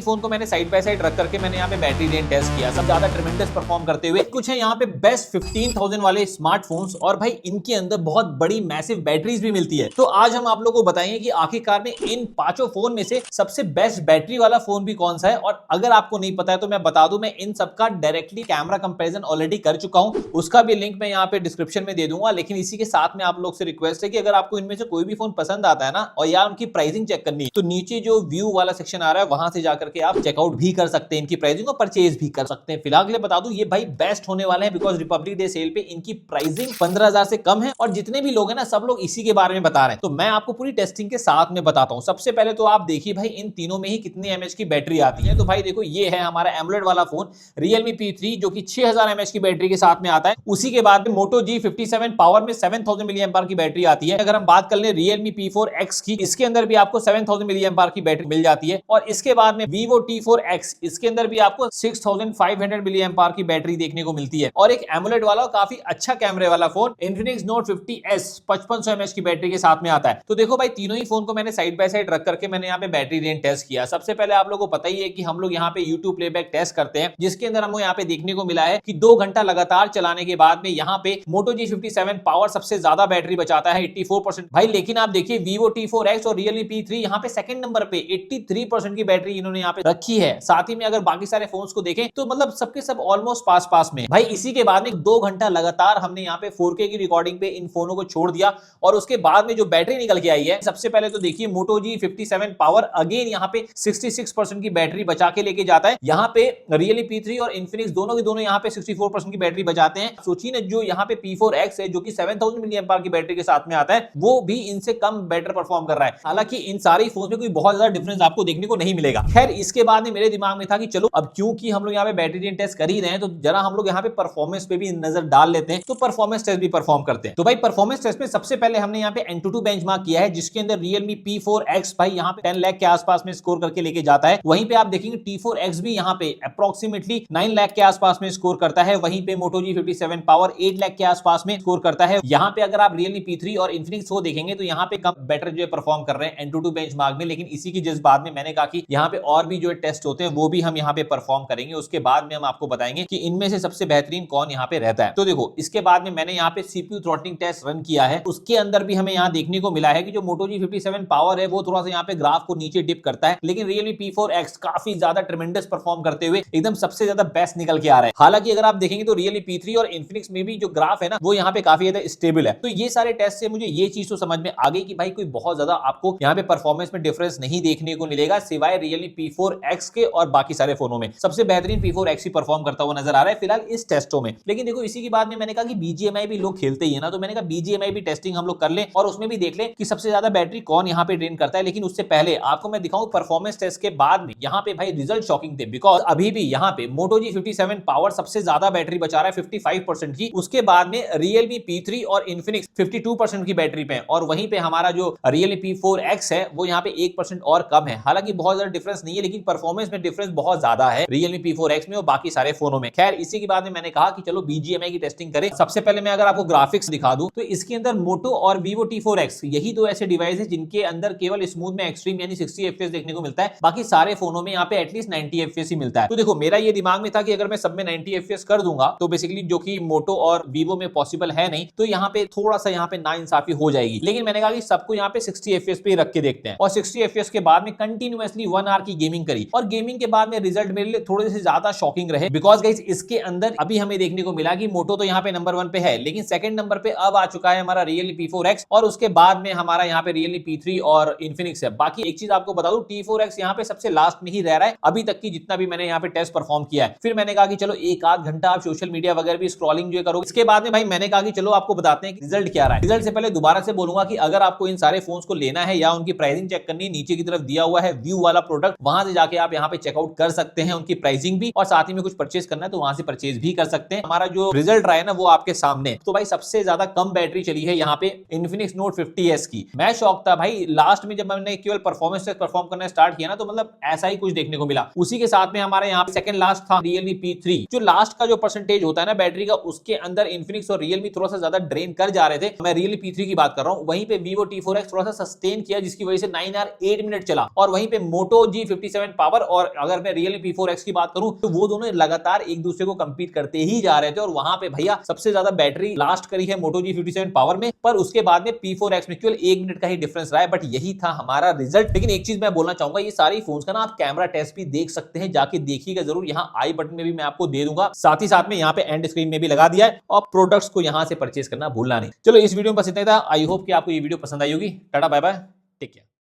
Phone को मैंने side by side रख करके मैंने यहाँ पे बैटरी ड्रेन टेस्ट किया, सब ज्यादा ट्रेमेंडस परफॉर्म करते हुए। कुछ है यहाँ पे बेस्ट 15,000 वाले स्मार्टफोन्स और भाई इनके अंदर बहुत बड़ी मैसिव बैटरीज भी मिलती है। तो आज हम आप लोगों को बताएंगे कि आखिरकार में इन पांचों फोन में से सबसे बेस्ट बैटरी वाला फोन भी कौन सा है। और अगर आपको नहीं पता है तो मैं बता दूं, मैं इन सबका डायरेक्टली कैमरा कंपैरिजन ऑलरेडी कर चुका हूं, उसका भी लिंक मैं यहाँ पे डिस्क्रिप्शन में दे दूंगा। लेकिन इसी के साथ में आप लोग से रिक्वेस्ट है कि अगर आपको इनमें से कोई भी फोन पसंद आता है ना और या उनकी प्राइसिंग चेक करनी है, तो नीचे जो व्यू वाला सेक्शन आ रहा है वहां से जाकर के आप चेकआउट भी कर सकते हैं, इनकी प्राइसिंग को परचेज भी कर सकते हैं। फिलहाल के लिए बता दूं ये भाई बेस्ट होने वाले हैं, बिकॉज रिपब्लिक डे सेल पे इनकी प्राइसिंग 15,000 से कम है और जितने भी लोग हैं ना सब लोग इसी के बारे में बता रहे हैं। तो मैं आपको पूरी टेस्टिंग के साथ में बताता हूं। सबसे पहले तो आप देखिए भाई इन तीनों में ही कितनी एमएच की बैटरी आती है। तो भाई देखो ये है हमारा एमोलेड वाला फोन Realme P3 जो कि 6000 mAh की बैटरी के साथ में आता है। उसी के बाद में Moto G57 पावर में 7000 mAh की बैटरी आती है। अगर हम बात कर ले Realme P4X की, इसके अंदर भी आपको 7000 mAh की बैटरी मिल जाती है। और इसके बाद में Vivo T4X, इसके अंदर भी आपको 6500 mAh की बैटरी देखने को मिलती है। और एक एमोलेड वाला काफी अच्छा कैमरे वाला phone Infinix Note 50S 5500 mAh की बैटरी के साथ में आता है। तो देखो भाई तीनों ही फोन को मैंने साइड बाय साइड रख करके मैंने यहाँ पे बैटरी रेंज टेस्ट किया। सबसे पहले आप लोगों को पता ही है कि हम लोग यहाँ पे YouTube प्लेबैक टेस्ट करते हैं, जिसके अंदर हमको यहाँ पे देखने को मिला है कि 2 घंटा लगातार चलाने के बाद में यहाँ पे Moto G57 पावर सबसे ज्यादा बैटरी बचाता है 84% भाई। लेकिन आप देखिए Vivo T4X और Realme P3 यहाँ पे सेकंड नंबर पे 83% की बैटरी इन्होंने यहाँ पे रखी है। साथ ही में अगर बाकी सारे फोन्स को देखें तो मतलब सबके सब ऑलमोस्ट पास में भाई। इसी के बाद में 2 घंटा लगातार हमने यहाँ पे 4K की रिकॉर्डिंग पे इन फोनों को छोड़ दिया और उसके बाद में जो बैटरी निकल के आई है, सबसे पहले तो देखिए Moto G57 पावर अगेन यहाँ पे 66% की बैटरी बचा के लेके जाता है। यहाँ पे Realme P3 और Infinix दोनों के दोनों यहाँ पे 64% की बैटरी बचाते हैं। सोचिए ना, जो यहाँ पे P4X है जो कि 7000 mAh की बैटरी के साथ में आता है, वो भी इनसे कम बेटर परफॉर्म कर रहा है। हालांकि इन सारे फोन में कोई बहुत ज्यादा डिफरेंस आपको देखने को नहीं मिलेगा। खैर इसके बाद में मेरे दिमाग में था कि चलो अब क्योंकि हम लोग यहाँ पे बैटरी रेंज टेस्ट कर ही रहे हैं तो जरा हम लोग यहाँ पे परफॉर्मेंस पे भी नजर डाल लेते हैं। तो परफॉर्मेंस टेस्ट भी परफॉर्म करते हैं। तो भाई परफॉर्मेंस टेस्ट में सबसे पहले हमने यहाँ पे Antutu बेंचमार्क किया है, जिसके अंदर Realme P4X भाई यहाँ पे 10 लाख के आसपास में स्कोर करके लेके जाता है। वहीं पे आप देखेंगे T4X भी यहाँ पे अप्रोक्सीमेटली 9 लाख के आसपास में स्कोर करता है। वहीं पे Moto G57 पावर 8 लाख के आसपास में स्कोर करता है। यहाँ पे अगर आप Realme P3 और Infinix को देखेंगे तो यहाँ पे कम बेटर जो है परफॉर्म कर रहे हैं Antutu बेंचमार्क में। लेकिन इसी की जिस बात में मैंने कहा कि यहाँ पे और भी जो टेस्ट होते हैं वो भी हम यहाँ पे परफॉर्म करेंगे, उसके बाद में हम आपको बताएंगे कि इनमें से सबसे बेहतरीन कौन यहाँ पे रहता है। तो देखो इसके बाद में मैंने यहाँ पे CPU थ्रॉटलिंग टेस्ट रन किया है। उसके अंदर भी हमें यहाँ देखने को मिला है कि जो Moto G57 पावर है वो थोड़ा सा यहाँ पे ग्राफ को नीचे डिप करता है, लेकिन Realme P4X काफी ज्यादा ट्रेमेंडस परफॉर्म करते हुए एकदम सबसे ज्यादा बेस्ट निकल के आ रहा है। हालांकि अगर आप देखेंगे तो Realme P3 और Infinix में भी जो ग्राफ है ना वो यहाँ पे काफी ज्यादा स्टेबल है। तो ये सारे टेस्ट से मुझे ये चीज तो समझ में आ गई कि भाई कोई बहुत ज्यादा आपको यहाँ पे परफॉर्मेंस में डिफरेंस नहीं देखने को मिलेगा, सिवाय Realme P4X के। और बाकी सारे फोनों में सबसे बेहतरीन P4X ही परफॉर्म करता हुआ नजर आ रहा है फिलहाल इस टेस्टों में। लेकिन देखो इसी के बाद में मैंने कहा कि BGMI भी लोग खेलते ही है ना, तो मैंने कहा BGMI भी टेस्टिंग हम लोग कर ले और उसमें भी देख ले कि सबसे ज्यादा बैटरी कौन यहाँ पे ड्रेन करता है। लेकिन उससे पहले आपको मैं दिखाऊं परफॉर्मेंस टेस्ट के बाद में यहाँ पे भाई रिजल्ट शॉकिंग थे, बिकॉज अभी भी यहाँ पे Moto G57 पावर सबसे ज्यादा बैटरी बचा रहा है 55% की। उसके बाद में Realme P3 और Infinix 52% की बैटरी पे, और वहीं पे हमारा जो Realme P4X है वो यहाँ पे 1% और कम है। हालांकि बहुत ज्यादा डिफरेंस नहीं है, लेकिन परफॉर्मेंस में डिफरेंस बहुत ज्यादा है Realme P4X में और बाकी सारे फोनों में। खैर इसी के बाद में मैंने कहा कि चलो BGMI की टेस्टिंग करें। सबसे पहले मैं अगर आपको ग्राफिक्स दिखा दूं तो इसके अंदर Moto और Vivo T4X यही दो ऐसे डिवाइस है जिनके अंदर केवल स्मूथ में एक्सट्रीम यानी 60 FPS देखने को मिलता है। बाकी सारे फोनों में यहाँ पे एटलीस्ट 90 FPS ही मिलता है। तो देखो मेरा ये दिमाग में था कि अगर मैं सब में 90 FPS कर दूंगा तो बेसिकली जो कि Moto और Vivo में पॉसिबल है नहीं, तो यहाँ पे थोड़ा सा यहाँ पे नाइंसाफी हो जाएगी। लेकिन मैंने कहा कि सबको यहाँ पे 60 FPS पे रख के देखते हैं और 60 FPS के बाद में कंटिन्यूअसली 1 आवर की गेमिंग करी और गेमिंग के बाद में रिजल्ट मेरे लिए थोड़े से ज्यादा शॉकिंग रहे, बिकॉज गाइस इसके अंदर अभी हमें देखने को मिला कि Moto तो यहाँ पे नंबर 1 पे है, लेकिन सेकंड नंबर पे अब आ चुका है हमारा Realme P4X और उसके बाद में हमारा यहाँ पे Realme P3 और Infinix है। बाकी एक चीज आपको बता दूं, T4X यहाँ पे सबसे लास्ट में ही रह रहा है अभी तक की जितना भी मैंने यहाँ पे टेस्ट परफॉर्म किया है। फिर मैंने कहा कि चलो एक आध घंटा आप सोशल मीडिया वगैरह भी स्क्रॉलिंग जो करो। इसके बाद में भाई मैंने कहा कि चलो आपको बताते हैं कि रिजल्ट क्या रहा है। रिजल्ट से पहले दोबारा से बोलूंगा कि अगर आपको इन सारे फोन्स को लेना है या उनकी प्राइसिंग चेक करनी है, नीचे की तरफ दिया हुआ है व्यू वाला प्रोडक्ट, वहां से जाके आप यहाँ पे चेकआउट कर सकते हैं उनकी प्राइसिंग भी, और साथ ही में कुछ परचेज करना है तो वहां से परचेज भी कर सकते हैं। हमारा जो रिजल्ट रहा है ना वो आपके सामने। तो भाई सबसे ज्यादा कम बैटरी चली है यहाँ पे Infinix Note 50S की। मैं शॉक था भाई लास्ट में जब मैंने केवल परफॉर्मेंस टेस्ट परफॉर्म करना स्टार्ट किया ना, तो मतलब ऐसा ही कुछ देखने को मिला। उसी के साथ में हमारे यहाँ पे सेकंड लास्ट था Realme P3। जो लास्ट का जो परसेंटेज होता है ना बैटरी का, उसके अंदर Infinix और Realme थोड़ा सा ज्यादा ड्रेन कर जा रहे थे। मैं Realme P3 की बात कर रहा हूँ। वहीं पे Vivo T4X थोड़ा सा सस्टेन किया जिसकी वजह से 9 आवर 8 मिनट चला, और वहीं पे Moto G57 57 पावर और अगर मैं Realme P4X की बात करूं तो वो दोनों लगातार एक दूसरे को कंपीट करते ही जा रहे थे और वहां पे भैया सबसे ज्यादा बैटरी लास्ट करी है Moto G57 पावर में, पर उसके बाद में P4X में केवल 1 मिनट का ही डिफरेंस रहा है। बट यही था हमारा रिजल्ट। लेकिन एक चीज मैं बोलना चाहूंगा, ये सारी फोन्स का ना आप कैमरा टेस्ट भी देख सकते हैं, जाके देखिएगा जरूर। यहाँ आई बटन में भी मैं आपको दे दूंगा, साथ ही साथ में यहाँ पे एंड स्क्रीन में भी लगा दिया है और प्रोडक्ट्स को यहाँ से परचेज करना भूलना नहीं। चलो इस वीडियो में बस इतना ही था। आई होप कि आपको ये वीडियो पसंद आई होगी। Tata bye bye, take care.